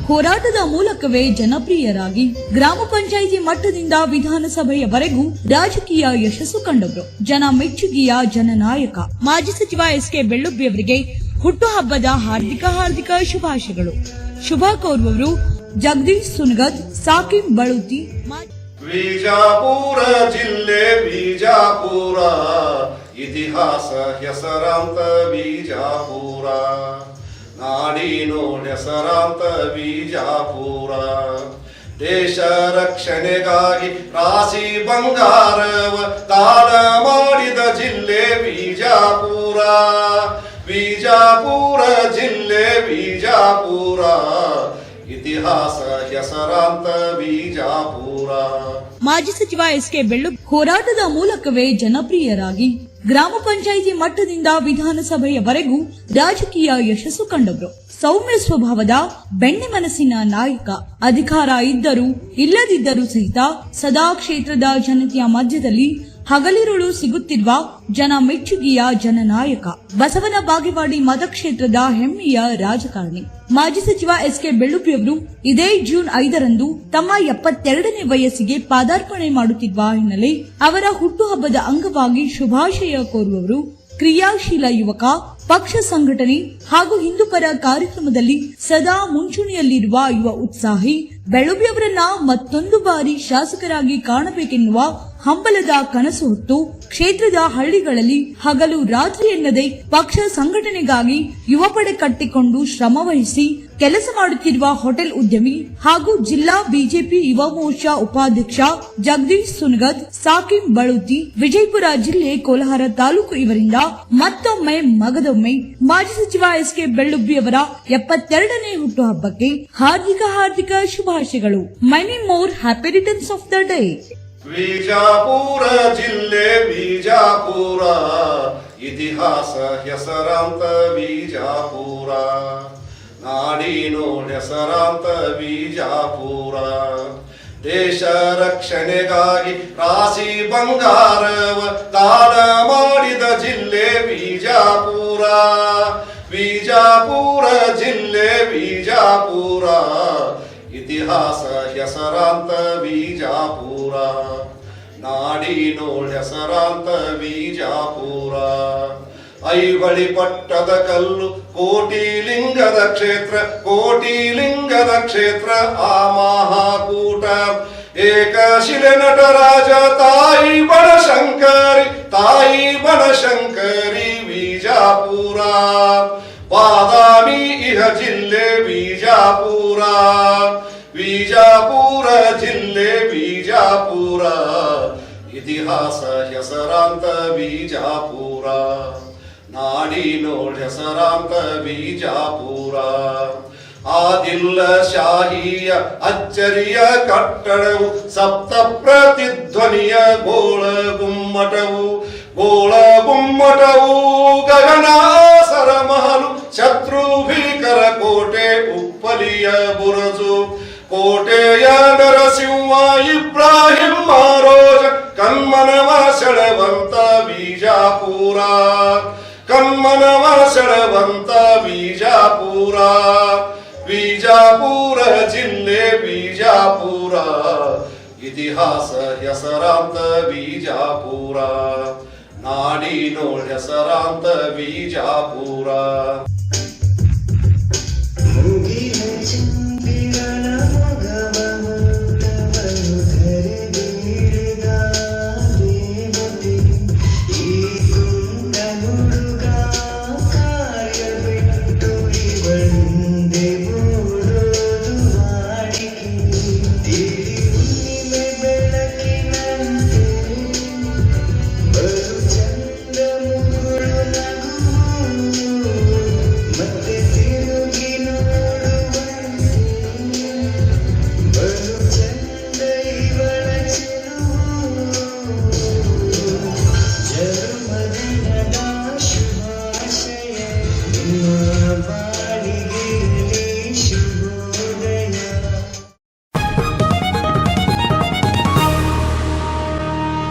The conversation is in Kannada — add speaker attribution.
Speaker 1: ಹೋರಾಟದ ಮೂಲಕವೇ ಜನಪ್ರಿಯರಾಗಿ ಗ್ರಾಮ ಪಂಚಾಯಿತಿ ಮಟ್ಟದಿಂದ ವಿಧಾನಸಭೆಯವರೆಗೂ ರಾಜಕೀಯ ಯಶಸ್ಸು ಕಂಡವರು. ಜನ ಮೆಚ್ಚುಗೆಯ ಜನನಾಯಕ ಮಾಜಿ ಸಚಿವ ಎಸ್.ಕೆ. ಬೆಳ್ಳುಬ್ಬಿ ಅವರಿಗೆ ಹುಟ್ಟುಹಬ್ಬದ ಹಾರ್ದಿಕ ಶುಭಾಶಯಗಳು. ಶುಭ ಕೋರುವವರು ಜಗದೀಶ್ ಸುನಗದ್, ಸಾಕಿಂ ಬಳುತಿ.
Speaker 2: ವಿಜಾಪುರ ಜಿಲ್ಲೆ ವಿಜಾಪುರ, ಇತಿಹಾಸ ಹೆಸರಾಂತ ವಿಜಾಪುರ, ನಾಡಿನೋಡ್ ಹೆಸರಾಂತ ವಿಜಾಪುರ. ದೇಶ ರಕ್ಷಣೆಗಾಗಿ ರಾಶಿ ಬಂಗಾರವ ದಾನ ಮಾಡಿದ ಜಿಲ್ಲೆ ವಿಜಾಪುರ. ವಿಜಾಪುರ ಜಿಲ್ಲೆ ವಿಜಾಪುರ, ಇತಿಹಾಸ ಹೆಸರಾಂತ ವಿಜಾಪುರ.
Speaker 1: ಮಾಜಿ ಸಚಿವ ಎಸ್.ಕೆ. ಬೆಳ್ಳುಬ್ಬಿ ಹೋರಾಟದ ಮೂಲಕವೇ ಜನಪ್ರಿಯರಾಗಿ ಗ್ರಾಮ ಪಂಚಾಯಿತಿ ಮಟ್ಟದಿಂದ ವಿಧಾನಸಭೆಯವರೆಗೂ ರಾಜಕೀಯ ಯಶಸ್ಸು ಕಂಡವರು. ಸೌಮ್ಯ ಸ್ವಭಾವದ ಬೆಣ್ಣೆ ಮನಸ್ಸಿನ ನಾಯಕ. ಅಧಿಕಾರ ಇದ್ದರೂ ಇಲ್ಲದಿದ್ದರೂ ಸಹಿತ ಸದಾ ಕ್ಷೇತ್ರದ ಜನತೆಯ ಮಧ್ಯದಲ್ಲಿ ಹಗಲಿರುಳು ಸಿಗುತ್ತಿರುವ ಜನ ಮೆಚ್ಚುಗೆಯ ಜನನಾಯಕ. ಬಸವನ ಬಾಗೇವಾಡಿ ಮತಕ್ಷೇತ್ರದ ಹೆಮ್ಮೆಯ ರಾಜಕಾರಣಿ. ಮಾಜಿ ಸಚಿವ ಎಸ್.ಕೆ. ಬೆಳ್ಳುಬ್ಬಿ ಅವರು ಇದೇ ಜೂನ್ 5ರಂದು ತಮ್ಮ 72ನೇ ವಯಸ್ಸಿಗೆ ಪಾದಾರ್ಪಣೆ ಮಾಡುತ್ತಿರುವ ಹಿನ್ನೆಲೆ ಅವರ ಹುಟ್ಟುಹಬ್ಬದ ಅಂಗವಾಗಿ ಶುಭಾಶಯ ಕೋರುವವರು ಕ್ರಿಯಾಶೀಲ ಯುವಕ. ಪಕ್ಷ ಸಂಘಟನೆ ಹಾಗೂ ಹಿಂದೂಪರ ಕಾರ್ಯಕ್ರಮದಲ್ಲಿ ಸದಾ ಮುಂಚೂಣಿಯಲ್ಲಿರುವ ಯುವ ಉತ್ಸಾಹಿ. ಬೆಳ್ಳುಬ್ಬಿ ಅವರನ್ನ ಮತ್ತೊಂದು ಬಾರಿ ಶಾಸಕರಾಗಿ ಕಾಣಬೇಕೆನ್ನುವ ಹಂಬಲದ ಕನಸು ಹೊತ್ತು ಕ್ಷೇತ್ರದ ಹಳ್ಳಿಗಳಲ್ಲಿ ಹಗಲು ರಾತ್ರಿ ಎನ್ನದೆ ಪಕ್ಷ ಸಂಘಟನೆಗಾಗಿ ಯುವ ಪಡೆ ಕಟ್ಟಿಕೊಂಡು ಶ್ರಮವಹಿಸಿ ಕೆಲಸ ಮಾಡುತ್ತಿರುವ ಹೋಟೆಲ್ ಉದ್ಯಮಿ ಹಾಗೂ ಜಿಲ್ಲಾ ಬಿಜೆಪಿ ಯುವ ಮೋರ್ಚಾ ಉಪಾಧ್ಯಕ್ಷ ಜಗದೀಶ್ ಸುನಗದ್, ಸಾಕಿಂ ಬಳುತಿ, ವಿಜಯಪುರ ಜಿಲ್ಲೆ ಕೋಲಾರ ತಾಲೂಕು ಇವರಿಂದ ಮತ್ತೊಮ್ಮೆ ಮಗದೊಮ್ಮೆ ಮಾಜಿ ಸಚಿವ ಎಸ್.ಕೆ. ಬೆಳ್ಳುಬ್ಬಿ ಅವರ 72ನೇ ಹುಟ್ಟುಹಬ್ಬಕ್ಕೆ ಹಾರ್ದಿಕ ಶುಭಾಶಯಗಳು. Many more happy returns of the day.
Speaker 2: Vijapur ಜಿಲ್ಲೆ ವಿಜಾಪುರ, ಇತಿಹಾಸ ಹೆಸರಾಂತ ವಿಜಾಪುರ, ನಾಡಿನೋಡ್ ಹೆಸರಾಂತ ವಿಜಾಪುರ. ದೇಶ ರಕ್ಷಣೆಗಾಗಿ ರಾಶಿ ಬಂಗಾರವ ದಾನ ಮಾಡಿದ ಜಿಲ್ಲೆ ವಿಜಾಪುರ. ವಿಜಾಪುರ ಜಿಲ್ಲೆ ವಿಜಾಪುರ, ಇತಿಹಾಸ ಹೆಸರಾಂತ ವಿಜಾಪುರ, ನಾಡಿನೋಡ್ ಹೆಸರಾಂತ ವಿಜಾಪುರ. ಐವಳಿ ಪಟ್ಟದ ಕಲ್ಲು ಕೋಟಿಲಿಂಗದ ಕ್ಷೇತ್ರ, ಕೋಟಿಲಿಂಗದ ಕ್ಷೇತ್ರ ಆ ಮಹಾಕೂಟ. ಏಕಶಿಲೆ ನಟರಾಜ ತಾಯಿ ಬನಶಂಕರಿ, ತಾಯಿ ಬನಶಂಕರಿ ವಿಜಾಪುರ. ಬಾದಾಮಿ ಇಹ ಜಿಲ್ಲೆ ವಿಜಾಪುರ. ವಿಜಾಪುರ ಜಿಲ್ಲೆ ವಿಜಾಪುರ, ಇತಿಹಾಸ ಹೆಸರಾಂತ ವಿಜಾಪುರ, ನಾಡಿನೋಡ್ ಹೆಸರಾಂತ ವಿಜಾಪುರ. ಆದಿಲ್ಲ ಶಾಹಿಯ ಅಚ್ಚರಿಯ ಕಟ್ಟಡವು, ಸಪ್ತ ಪ್ರತಿಧ್ವನಿಯ ಗೋಳ ಗುಮ್ಮಟವು, ಗೋಳ ಗುಮ್ಮಟವು ಗಗನಾಸರ ಮಹಲು, ಶತ್ರು ಭೀಕರ ಕೋಟೆ ಉಪ್ಪಲಿಯ ಬುರಜು. ಕೋಟೆಯ ನರಸಿಂಹ ಇಬ್ರಾಹಿಂ ಮಾರೋಜ, ಕನ್ಮನವ ಸೆಳೆವಂತ ವಿಜಾಪುರ, ಕನ್ಮನವ ಸೆಳೆವಂತ ವಿಜಾಪುರ. ವಿಜಾಪುರ ಜಿಲ್ಲೆ ವಿಜಾಪುರ, ಇತಿಹಾಸ ಹೆಸರಾಂತ ವಿಜಾಪುರ, ನಾಡಿನೋಡ್ ಹೆಸರಾಂತ ವಿಜಾಪುರ.
Speaker 3: ಈ ಕುಂದ ಹುಡುಗ ಕಾರ್ಯವೇ